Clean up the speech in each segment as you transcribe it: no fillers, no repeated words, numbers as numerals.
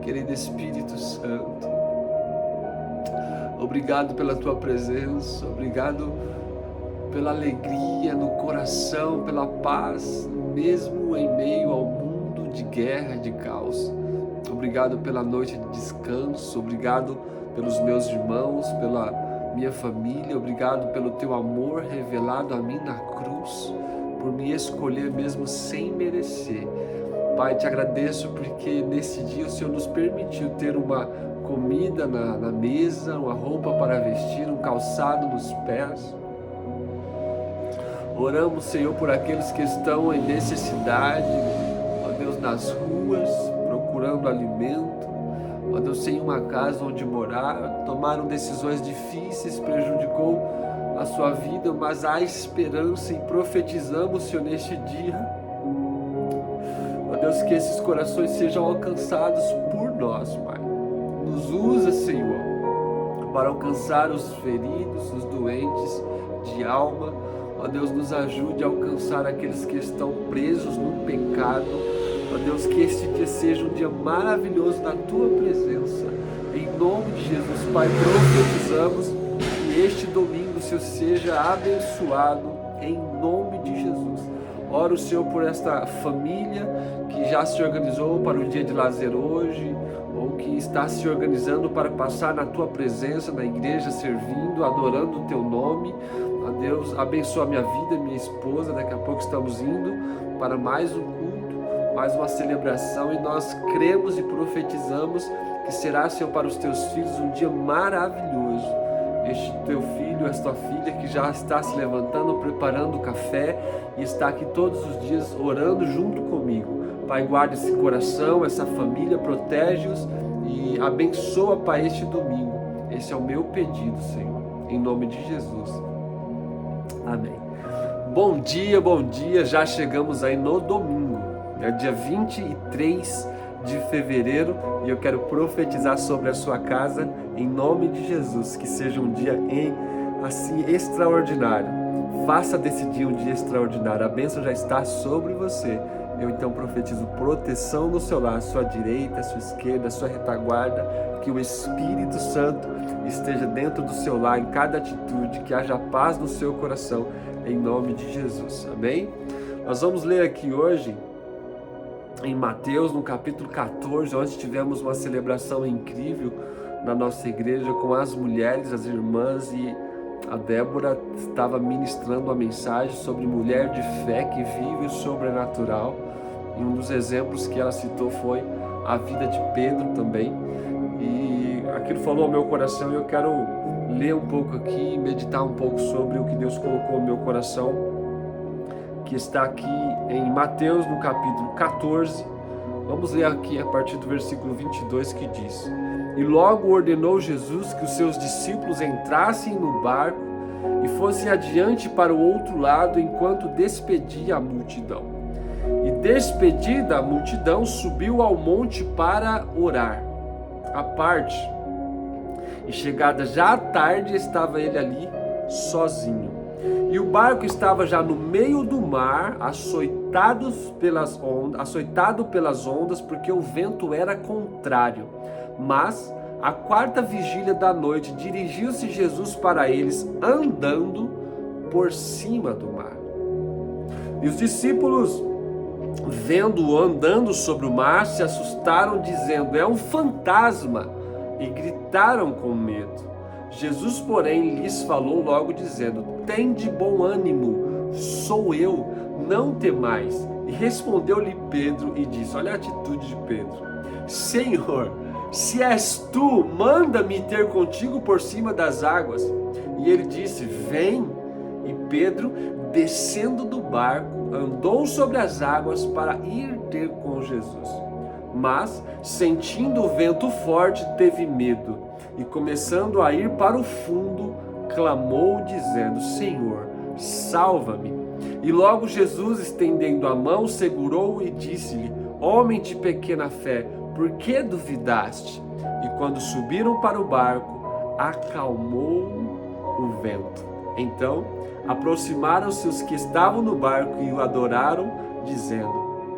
querido Espírito Santo. Obrigado pela tua presença, obrigado pela alegria no coração, pela paz, mesmo em meio ao mundo de guerra, de caos. Obrigado pela noite de descanso, obrigado pelos meus irmãos, pela minha família, obrigado pelo teu amor revelado a mim na cruz, por me escolher mesmo sem merecer. Pai, te agradeço porque nesse dia o Senhor nos permitiu ter uma comida na mesa, uma roupa para vestir, um calçado nos pés. Oramos, Senhor, por aqueles que estão em necessidade, ó Deus, nas ruas, procurando alimento, ó Deus, sem uma casa onde morar, tomaram decisões difíceis, prejudicou a sua vida, mas há esperança e profetizamos, Senhor, neste dia. Ó Deus, que esses corações sejam alcançados por nós, Pai. Nos usa, Senhor, para alcançar os feridos, os doentes de alma. Ó Deus, nos ajude a alcançar aqueles que estão presos no pecado. Ó Deus, que este dia seja um dia maravilhoso na Tua presença. Em nome de Jesus, Pai, profetizamos que este domingo, Senhor, seja abençoado em nome de Jesus. Oro, Senhor, por esta família que já se organizou para o dia de lazer hoje, ou que está se organizando para passar na Tua presença, na igreja, servindo, adorando o Teu nome. Ó Deus, abençoa a minha vida, minha esposa. Daqui a pouco estamos indo para mais um culto, mais uma celebração, e nós cremos e profetizamos que será, Senhor, para os Teus filhos um dia maravilhoso. Este Teu filho, esta filha que já está se levantando, preparando o café e está aqui todos os dias orando junto comigo. Pai, guarda esse coração, essa família, protege-os e abençoa, Pai, este domingo. Esse é o meu pedido, Senhor, em nome de Jesus. Amém. Bom dia, já chegamos aí no domingo, é dia 23 de fevereiro, e eu quero profetizar sobre a sua casa em nome de Jesus, que seja um dia assim extraordinário. Faça desse dia um dia extraordinário. A bênção já está sobre você. Eu então profetizo proteção no seu lar, à sua direita, à sua esquerda, à sua retaguarda, que o Espírito Santo esteja dentro do seu lar, em cada atitude, que haja paz no seu coração, em nome de Jesus. Amém? Nós vamos ler aqui hoje em Mateus, no capítulo 14, onde tivemos uma celebração incrível na nossa igreja com as mulheres, as irmãs, e a Débora estava ministrando uma mensagem sobre mulher de fé que vive o sobrenatural. E um dos exemplos que ela citou foi a vida de Pedro também. E aquilo falou ao meu coração, e eu quero ler um pouco aqui e meditar um pouco sobre o que Deus colocou no meu coração, que está aqui em Mateus, no capítulo 14. Vamos ler aqui a partir do versículo 22, que diz: E logo ordenou Jesus que os seus discípulos entrassem no barco e fossem adiante para o outro lado, enquanto despedia a multidão. E despedida a multidão, subiu ao monte para orar à parte. E chegada já a tarde, estava ele ali sozinho. E o barco estava já no meio do mar, açoitado pelas ondas, porque o vento era contrário. Mas, à quarta vigília da noite, dirigiu-se Jesus para eles, andando por cima do mar. E os discípulos, vendo-o andando sobre o mar, se assustaram, dizendo: é um fantasma, e gritaram com medo. Jesus, porém, lhes falou logo, dizendo: tende bom ânimo, sou eu, não temais. E respondeu-lhe Pedro e disse, olha a atitude de Pedro: Senhor, se és tu, manda-me ter contigo por cima das águas. E ele disse: vem. E Pedro, descendo do barco, andou sobre as águas para ir ter com Jesus. Mas, sentindo o vento forte, teve medo, e começando a ir para o fundo, clamou, dizendo: Senhor, salva-me. E logo Jesus, estendendo a mão, segurou-o e disse-lhe: Homem de pequena fé, por que duvidaste? E quando subiram para o barco, acalmou o vento. Então aproximaram-se os que estavam no barco e o adoraram, dizendo: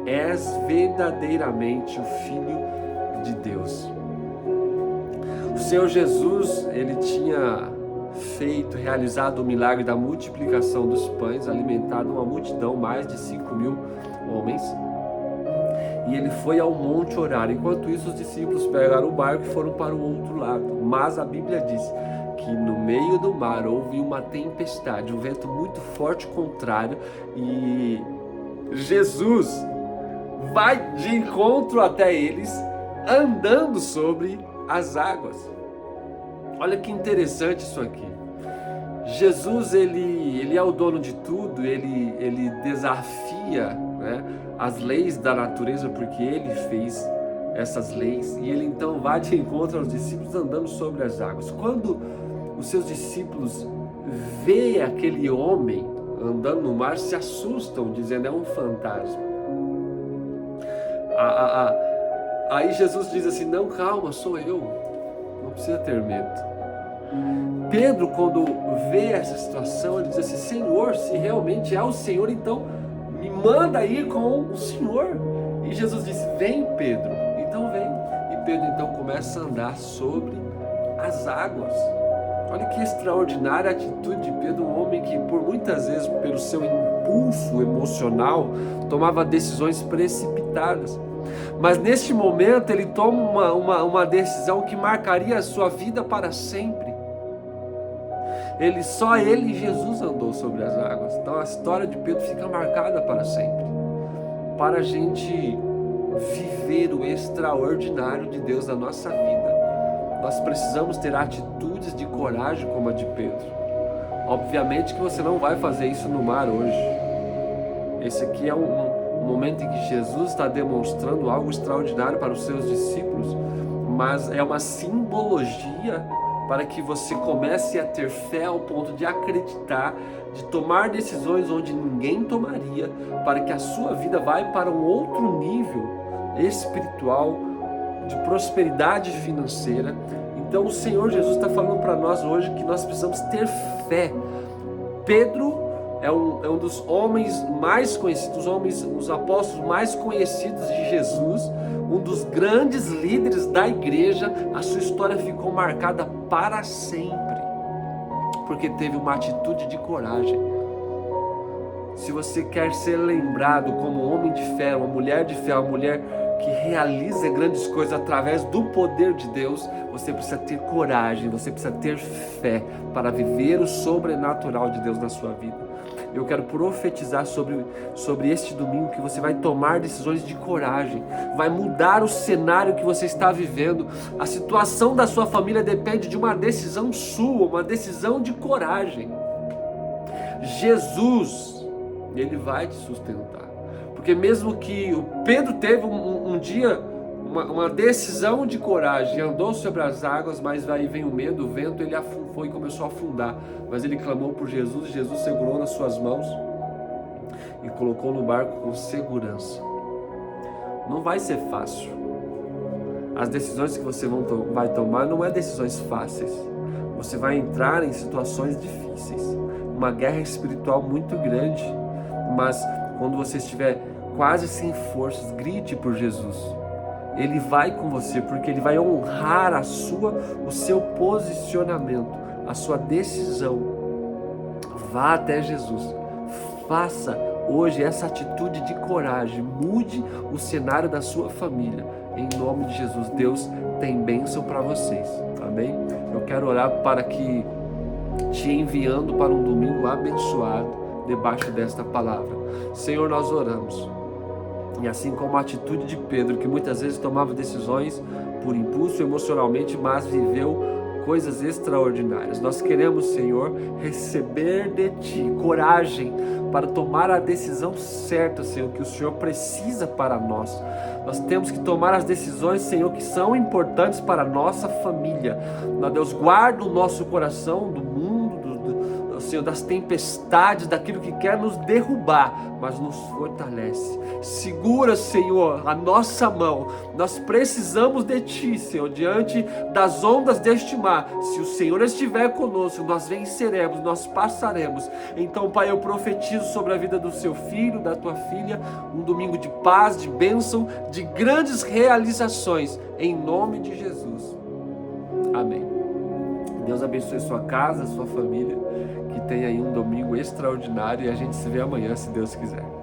És verdadeiramente o Filho de Deus. O Senhor Jesus, ele tinha realizado o milagre da multiplicação dos pães, alimentado uma multidão, mais de 5.000 homens. E ele foi ao monte orar. Enquanto isso, os discípulos pegaram o barco e foram para o outro lado. Mas a Bíblia diz que no meio do mar houve uma tempestade, um vento muito forte contrário, e Jesus vai de encontro até eles, andando sobre as águas. Olha que interessante isso aqui. Jesus, ele é o dono de tudo, ele desafia, né, as leis da natureza, porque ele fez essas leis, e ele então vai de encontro aos discípulos andando sobre as águas. Quando os seus discípulos veem aquele homem andando no mar, se assustam, dizendo: é um fantasma. Aí Jesus diz assim: não, calma, sou eu, não precisa ter medo. Pedro, quando vê essa situação, ele diz assim: Senhor, se realmente é o Senhor, então me manda ir com o Senhor. E Jesus disse: vem, Pedro. Então vem. E Pedro então começa a andar sobre as águas. Olha que extraordinária a atitude de Pedro, um homem que por muitas vezes, pelo seu impulso emocional, tomava decisões precipitadas. Mas neste momento ele toma uma decisão que marcaria a sua vida para sempre. Só ele e Jesus andou sobre as águas. Então a história de Pedro fica marcada para sempre. Para a gente viver o extraordinário de Deus na nossa vida, nós precisamos ter atitudes de coragem como a de Pedro. Obviamente que você não vai fazer isso no mar hoje. Esse aqui é um momento em que Jesus está demonstrando algo extraordinário para os seus discípulos, mas é uma simbologia para que você comece a ter fé ao ponto de acreditar, de tomar decisões onde ninguém tomaria, para que a sua vida vá para um outro nível espiritual, de prosperidade financeira. Então o Senhor Jesus está falando para nós hoje que nós precisamos ter fé. Pedro é um dos homens mais conhecidos, os apóstolos mais conhecidos de Jesus, um dos grandes líderes da igreja. A sua história ficou marcada para sempre, porque teve uma atitude de coragem. Se você quer ser lembrado como um homem de fé, uma mulher de fé, uma mulher que realiza grandes coisas através do poder de Deus, você precisa ter coragem, você precisa ter fé para viver o sobrenatural de Deus na sua vida. Eu quero profetizar sobre este domingo que você vai tomar decisões de coragem, vai mudar o cenário que você está vivendo. A situação da sua família depende de uma decisão sua, uma decisão de coragem. Jesus, ele vai te sustentar, porque mesmo que o Pedro teve um dia uma decisão de coragem, andou sobre as águas, mas aí vem o medo, o vento, ele foi e começou a afundar, mas ele clamou por Jesus, e Jesus segurou nas suas mãos e colocou no barco com segurança. Não vai ser fácil. As decisões que você vai tomar não é decisões fáceis. Você vai entrar em situações difíceis, uma guerra espiritual muito grande, mas quando você estiver quase sem forças, grite por Jesus. Ele vai com você, porque ele vai honrar o seu posicionamento, a sua decisão. Vá até Jesus. Faça hoje essa atitude de coragem. Mude o cenário da sua família. Em nome de Jesus, Deus tem bênção para vocês. Amém? Eu quero orar para que te enviando para um domingo abençoado debaixo desta palavra. Senhor, nós oramos. E assim como a atitude de Pedro, que muitas vezes tomava decisões por impulso emocionalmente, mas viveu coisas extraordinárias. Nós queremos, Senhor, receber de Ti coragem para tomar a decisão certa, Senhor, que o Senhor precisa para nós. Nós temos que tomar as decisões, Senhor, que são importantes para a nossa família. Meu Deus, guarda o nosso coração do mundo, Senhor, das tempestades, daquilo que quer nos derrubar, mas nos fortalece. Segura, Senhor, a nossa mão. Nós precisamos de Ti, Senhor, diante das ondas deste mar. Se o Senhor estiver conosco, nós venceremos, nós passaremos. Então, Pai, eu profetizo sobre a vida do seu filho, da tua filha, um domingo de paz, de bênção, de grandes realizações, em nome de Jesus. Amém. Deus abençoe sua casa, sua família, que tenha aí um domingo extraordinário, e a gente se vê amanhã, se Deus quiser.